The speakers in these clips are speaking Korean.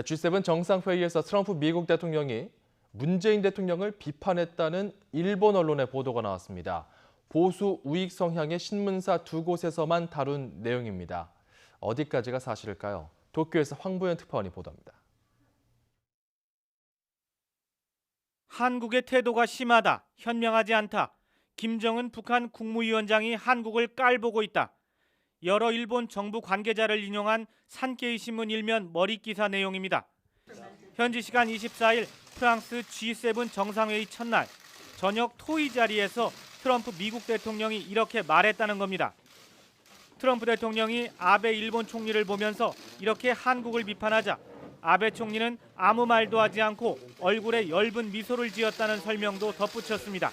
G7 정상회의에서 트럼프 미국 대통령이 문재인 대통령을 비판했다는 일본 언론의 보도가 나왔습니다. 보수 우익 성향의 신문사 두 곳에서만 다룬 내용입니다. 어디까지가 사실일까요? 도쿄에서 황보현 특파원이 보도합니다. 한국의 태도가 심하다, 현명하지 않다. 김정은 북한 국무위원장이 한국을 깔보고 있다. 여러 일본 정부 관계자를 인용한 산케이 신문 일면 머릿기사 내용입니다. 현지 시간 24일 프랑스 G7 정상회의 첫날 저녁 토의 자리에서 트럼프 미국 대통령이 이렇게 말했다는 겁니다. 트럼프 대통령이 아베 일본 총리를 보면서 이렇게 한국을 비판하자 아베 총리는 아무 말도 하지 않고 얼굴에 엷은 미소를 지었다는 설명도 덧붙였습니다.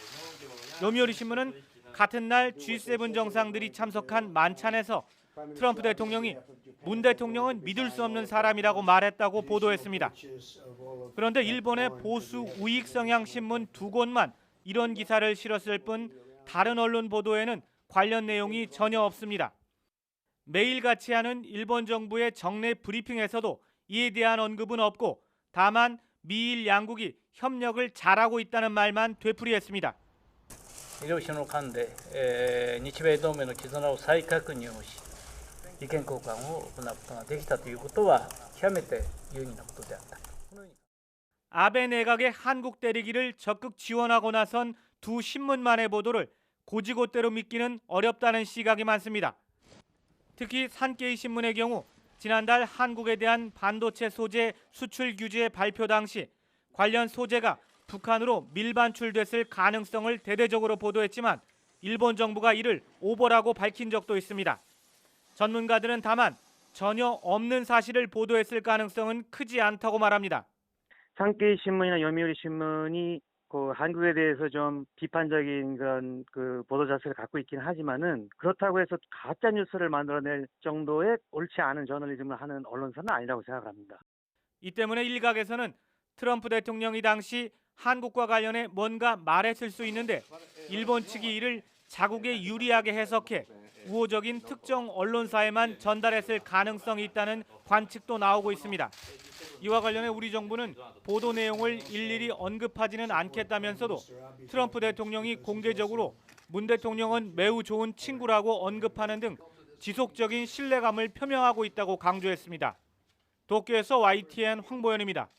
요미우리 신문은 같은 날 G7 정상들이 참석한 만찬에서 트럼프 대통령이 문 대통령은 믿을 수 없는 사람이라고 말했다고 보도했습니다. 그런데 일본의 보수 우익 성향 신문 두 곳만 이런 기사를 실었을 뿐 다른 언론 보도에는 관련 내용이 전혀 없습니다. 매일같이 하는 일본 정부의 정례 브리핑에서도 이에 대한 언급은 없고 다만 미일 양국이 협력을 잘하고 있다는 말만 되풀이했습니다. 両首脳間で、日米同盟の絆を再確認をし、意見交換を行うことができたということは極めて有意義なことであった。 아베 내각의 한국 때리기를 적극 지원하고 나선 두 신문만의 보도를 고지고대로 믿기는 어렵다는 시각이 많습니다. 특히 산케이 신문의 경우 지난달 한국에 대한 반도체 소재 수출 규제 발표 당시 관련 소재가 북한으로 밀반출됐을 가능성을 대대적으로 보도했지만 일본 정부가 이를 오보라고 밝힌 적도 있습니다. 전문가들은 다만 전혀 없는 사실을 보도했을 가능성은 크지 않다고 말합니다. 산케이 신문이나 요미우리 신문이 한국에 대해서 좀 비판적인 그런 보도 자세를 갖고 있긴 하지만은 그렇다고 해서 가짜 뉴스를 만들어낼 정도의 옳지 않은 저널리즘을 하는 언론사는 아니라고 생각합니다. 이 때문에 일각에서는 트럼프 대통령이 당시 한국과 관련해 뭔가 말했을 수 있는데 일본 측이 이를 자국에 유리하게 해석해 우호적인 특정 언론사에만 전달했을 가능성이 있다는 관측도 나오고 있습니다. 이와 관련해 우리 정부는 보도 내용을 일일이 언급하지는 않겠다면서도 트럼프 대통령이 공개적으로 문 대통령은 매우 좋은 친구라고 언급하는 등 지속적인 신뢰감을 표명하고 있다고 강조했습니다. 도쿄에서 YTN 황보현입니다.